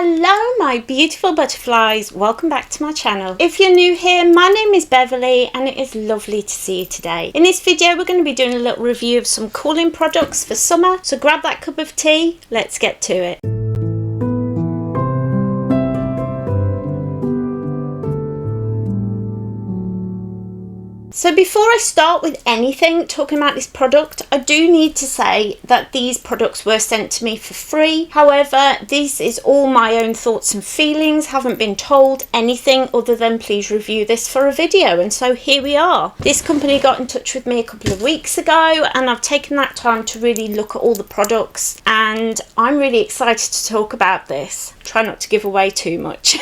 Hello my beautiful butterflies, welcome back to my channel. If you're new here, my name is Beverley and it is lovely to see you today. In this video we're going to be doing a little review of some cooling products for summer, so grab that cup of tea, let's get to it. So before I start with anything talking about this product, I do need to say that these products were sent to me for free. However, this is all my own thoughts and feelings, haven't been told anything other than please review this for a video, and so here we are. This company got in touch with me a couple of weeks ago and I've taken that time to really look at all the products and I'm really excited to talk about this. Try not to give away too much.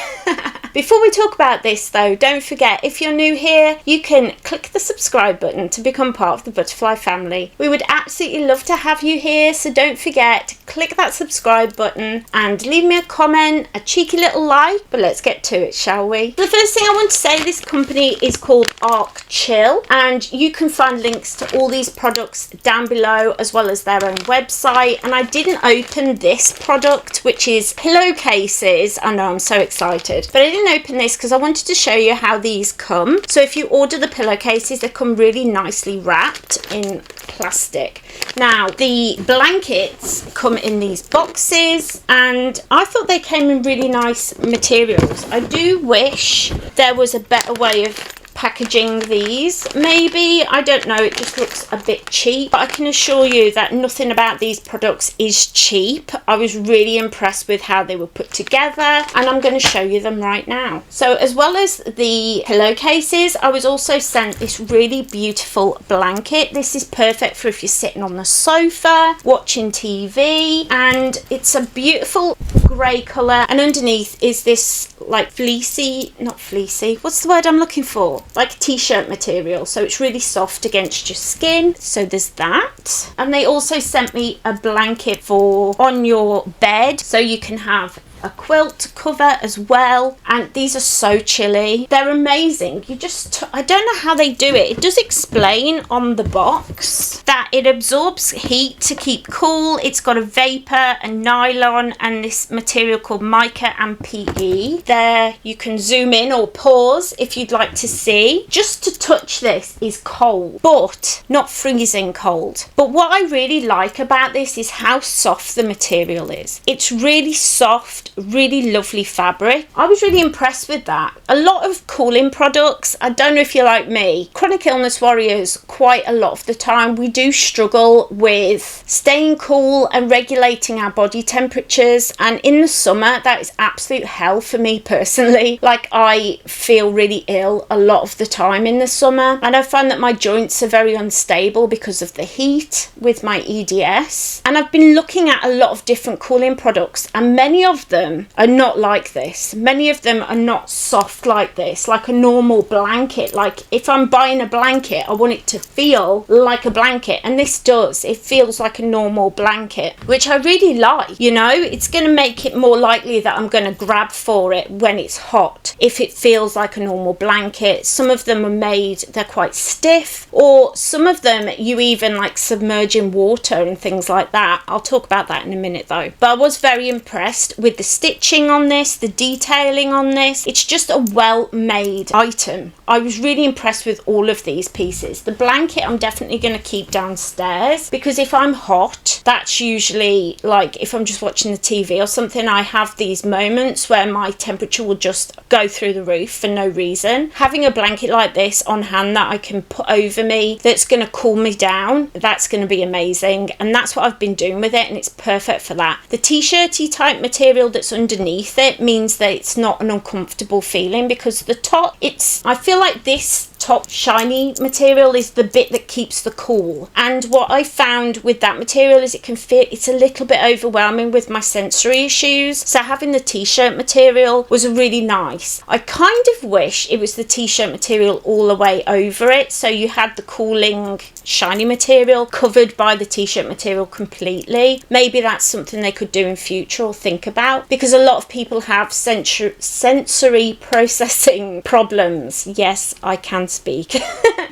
Before we talk about this though, don't forget, if you're new here, you can click the subscribe button to become part of the butterfly family. We would absolutely love to have you here, so don't forget, click that subscribe button and leave me a comment, a cheeky little like, but let's get to it, shall we? The first thing I want to say, this company is called Arc Chill and you can find links to all these products down below as well as their own website. And I didn't open this product, which is pillowcases. I know, I'm so excited, but I didn't open this because I wanted to show you how these come. So if you order the pillowcases, they come really nicely wrapped in plastic. Now the blankets come in these boxes and I thought they came in really nice materials. I do wish there was a better way of packaging these, maybe, I don't know, it just looks a bit cheap, but I can assure you that nothing about these products is cheap. I was really impressed with how they were put together and I'm going to show you them right now. So as well as the pillowcases, I was also sent this really beautiful blanket. This is perfect for if you're sitting on the sofa watching TV, and it's a beautiful grey colour, and underneath is this like fleecy, not fleecy, what's the word I'm looking for? Like a t-shirt material, so it's really soft against your skin. So there's that, and they also sent me a blanket for on your bed, so you can have a quilt cover as well, and these are so chilly, they're amazing. You just, I don't know how they do it. It does explain on the box that it absorbs heat to keep cool. It's got a vapor and nylon and this material called mica and PE. There you can zoom in or pause if you'd like to see. Just to touch this is cold, but not freezing cold. But what I really like about this is how soft the material is. It's really soft, really lovely fabric. I was really impressed with that. A lot of cooling products, I don't know if you're like me, chronic illness warriors, quite a lot of the time we do struggle with staying cool and regulating our body temperatures, and in the summer that is absolute hell for me personally. Like, I feel really ill a lot of the time in the summer, and I find that my joints are very unstable because of the heat with my EDS. And I've been looking at a lot of different cooling products and many of them are not like this. Many of them are not soft like this, like a normal blanket. Like if I'm buying a blanket, I want it to feel like a blanket, and this does. It feels like a normal blanket, which I really like. You know, it's going to make it more likely that I'm going to grab for it when it's hot if it feels like a normal blanket. Some of them are made, they're quite stiff, or some of them you even like submerge in water and things like that. I'll talk about that in a minute though. But I was very impressed with the stitching on this, the detailing on this. It's just a well-made item. I was really impressed with all of these pieces. The blanket I'm definitely going to keep downstairs because if I'm hot, that's usually like if I'm just watching the TV or something, I have these moments where my temperature will just go through the roof for no reason. Having a blanket like this on hand that I can put over me that's going to cool me down, that's going to be amazing, and that's what I've been doing with it, and it's perfect for that. The t-shirty type material that's underneath it means that it's not an uncomfortable feeling, because the top, I feel like this top shiny material is the bit that keeps the cool, and what I found with that material is it can fit, it's a little bit overwhelming with my sensory issues, so having the t-shirt material was really nice. I kind of wish it was the t-shirt material all the way over it, so you had the cooling shiny material covered by the t-shirt material completely. Maybe that's something they could do in future or think about, because a lot of people have sensory processing problems. Yes, I can speak.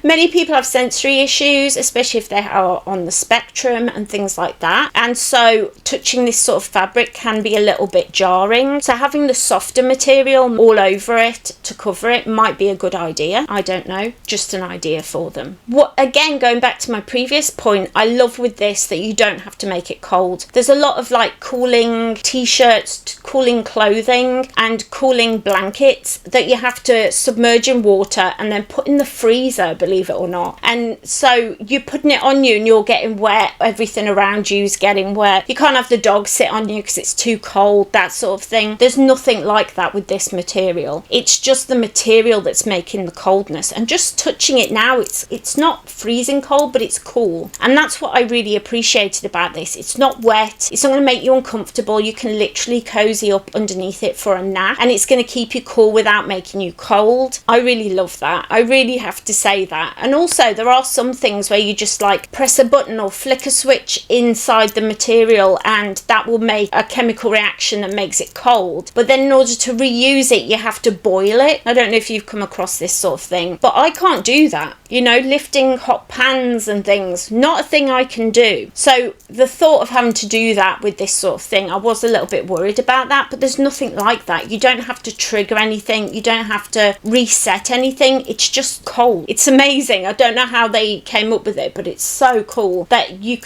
Many people have sensory issues, especially if they are on the spectrum and things like that. And so touching this sort of fabric can be a little bit jarring. So having the softer material all over it to cover it might be a good idea. I don't know, just an idea for them. What, again, going back to my previous point, I love with this that you don't have to make it cold. There's a lot of like cooling t-shirts, cooling clothing and cooling blankets that you have to submerge in water and then put in the freezer, believe it or not. And so you're putting it on you and you're getting wet, everything around you is getting wet. You can't have the dog sit on you because it's too cold, that sort of thing. There's nothing like that with this material. It's just the material that's making the coldness, and just touching it now, it's not freezing cold, but it's cool. And that's what I really appreciated about this. It's not wet, it's not going to make you uncomfortable. You can literally cozy up underneath it for a nap, and it's going to keep you cool without making you cold. I really love that. I really have to say that. And also there are some things where you just like press a button or flick a switch inside the material and that will make a chemical reaction that makes it cold, but then in order to reuse it you have to boil it. I don't know if you've come across this sort of thing, but I can't do that. You know, lifting hot pans and things, not a thing I can do. So the thought of having to do that with this sort of thing, I was a little bit worried about that, but there's nothing like that. You don't have to trigger anything, you don't have to reset anything, it's just cold. It's amazing. I don't know how they came up with it, but it's so cool that you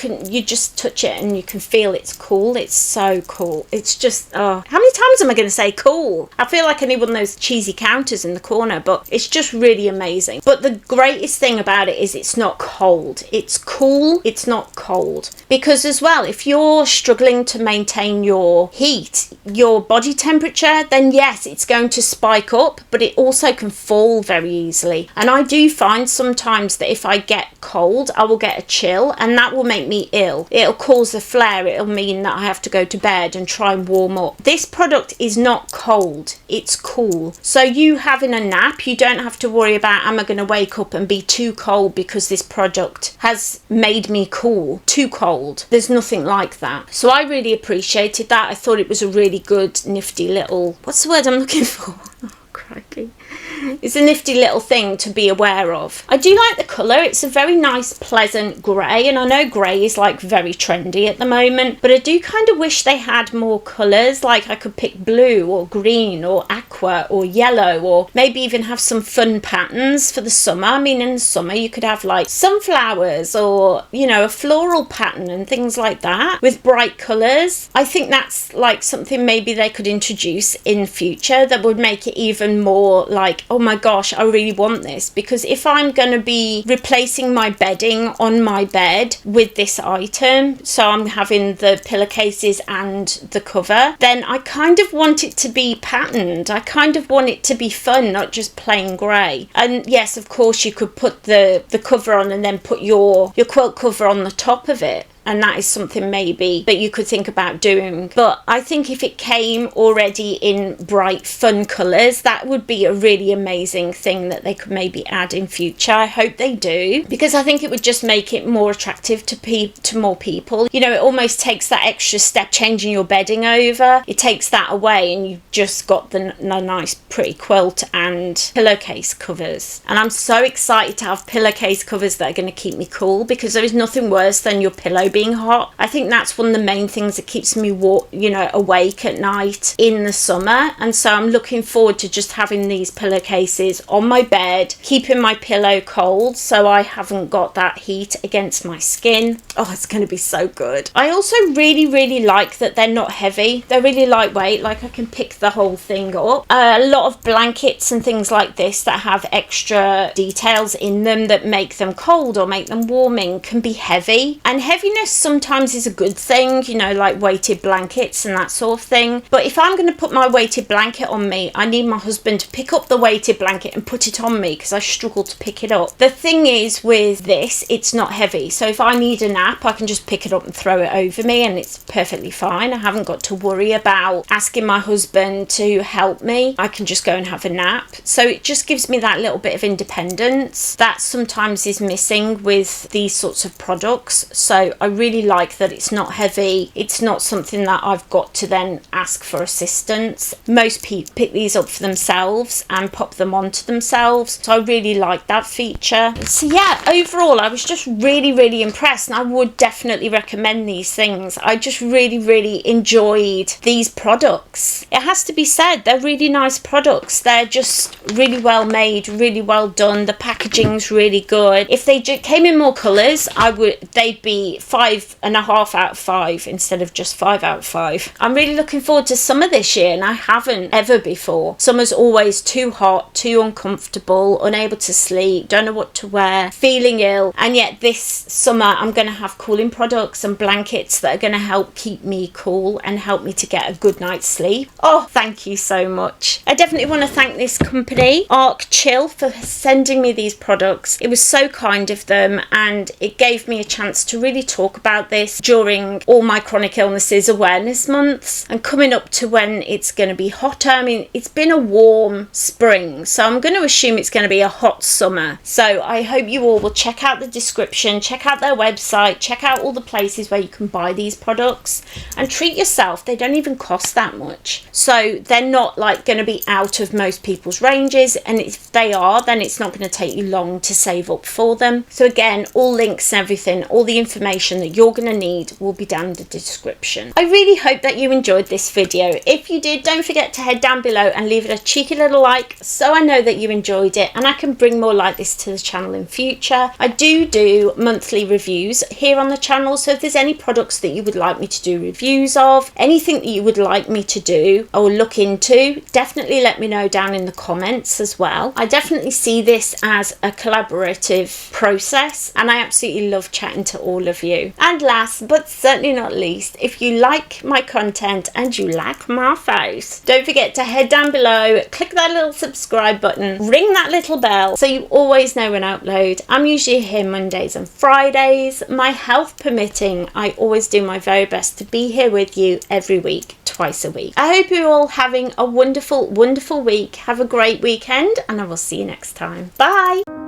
just touch it and you can feel it's cool. It's so cool. It's just, how many times am I going to say cool? I feel like I need one of those cheesy counters in the corner, but it's just really amazing. But the greatest thing about it is it's not cold. It's cool, it's not cold. Because as well, if you're struggling to maintain your heat, your body temperature, then yes, it's going to spike up, but it also can fall very easily. And I do find sometimes that if I get cold, I will get a chill, and that will make me ill. It'll cause a flare. It'll mean that I have to go to bed and try and warm up. This product is not cold, it's cool. So you having a nap, you don't have to worry about, am I going to wake up and be too cold because this product has made me cool, too cold. There's nothing like that. So I really appreciated that. I thought it was a really good, nifty little, what's the word I'm looking for? Oh, crikey. It's a nifty little thing to be aware of. I do like the colour. It's a very nice, pleasant grey, and I know grey is like very trendy at the moment, but I do kind of wish they had more colours. Like I could pick blue or green or aqua or yellow, or maybe even have some fun patterns for the summer. I mean, in the summer you could have like sunflowers or, you know, a floral pattern and things like that with bright colours. I think that's like something maybe they could introduce in future that would make it even more like, oh my gosh, I really want this. Because if I'm going to be replacing my bedding on my bed with this item, so I'm having the pillowcases and the cover, then I kind of want it to be patterned. I kind of want it to be fun, not just plain grey. And yes, of course you could put the cover on and then put your quilt cover on the top of it. And that is something maybe that you could think about doing. But I think if it came already in bright, fun colours, that would be a really amazing thing that they could maybe add in future. I hope they do, because I think it would just make it more attractive to more people. You know, it almost takes that extra step, changing your bedding over. It takes that away and you've just got the nice, pretty quilt and pillowcase covers. And I'm so excited to have pillowcase covers that are going to keep me cool, because there is nothing worse than your pillow being hot. I think that's one of the main things that keeps me awake at night in the summer. And so I'm looking forward to just having these pillowcases on my bed, keeping my pillow cold so I haven't got that heat against my skin. Oh, it's going to be so good. I also really like that they're not heavy. They're really lightweight, like I can pick the whole thing up. A lot of blankets and things like this that have extra details in them that make them cold or make them warming can be heavy, and heaviness sometimes is a good thing, you know, like weighted blankets and that sort of thing. But if I'm going to put my weighted blanket on me, I need my husband to pick up the weighted blanket and put it on me, because I struggle to pick it up. The thing is with this, it's not heavy, so if I need a nap I can just pick it up and throw it over me and it's perfectly fine. I haven't got to worry about asking my husband to help me. I can just go and have a nap. So it just gives me that little bit of independence that sometimes is missing with these sorts of products. So I really like that it's not heavy. It's not something that I've got to then ask for assistance. Most people pick these up for themselves and pop them onto themselves. So I really like that feature. So yeah, overall, I was just really impressed, and I would definitely recommend these things. I just really enjoyed these products. It has to be said, they're really nice products. They're just really well made, really well done. The packaging's really good. If they came in more colours, they'd be 5.5 out of 5 instead of just 5 out of 5. I'm really looking forward to summer this year, and I haven't ever before. Summer's always too hot, too uncomfortable, unable to sleep, don't know what to wear, feeling ill, and yet this summer I'm going to have cooling products and blankets that are going to help keep me cool and help me to get a good night's sleep. Oh, thank you so much. I definitely want to thank this company, Arc Chill, for sending me these products. It was so kind of them, and it gave me a chance to really talk about this during all my chronic illnesses awareness months and coming up to when it's going to be hotter. I mean, it's been a warm spring, so I'm going to assume it's going to be a hot summer. So I hope you all will check out the description, check out their website, check out all the places where you can buy these products, and treat yourself. They don't even cost that much, so they're not like going to be out of most people's ranges, and if they are, then it's not going to take you long to save up for them. So again, all links and everything, all the information that you're going to need will be down in the description. I really hope that you enjoyed this video. If you did, don't forget to head down below and leave it a cheeky little like, so I know that you enjoyed it and I can bring more like this to the channel in future. I do monthly reviews here on the channel, so if there's any products that you would like me to do reviews of, anything that you would like me to do or look into, definitely let me know down in the comments as well. I definitely see this as a collaborative process, and I absolutely love chatting to all of you. And last but certainly not least, if you like my content and you like my face, don't forget to head down below, click that little subscribe button, ring that little bell so you always know when I upload. I'm usually here Mondays and Fridays. My health permitting, I always do my very best to be here with you every week, twice a week. I hope you're all having a wonderful week. Have a great weekend, and I will see you next time. Bye.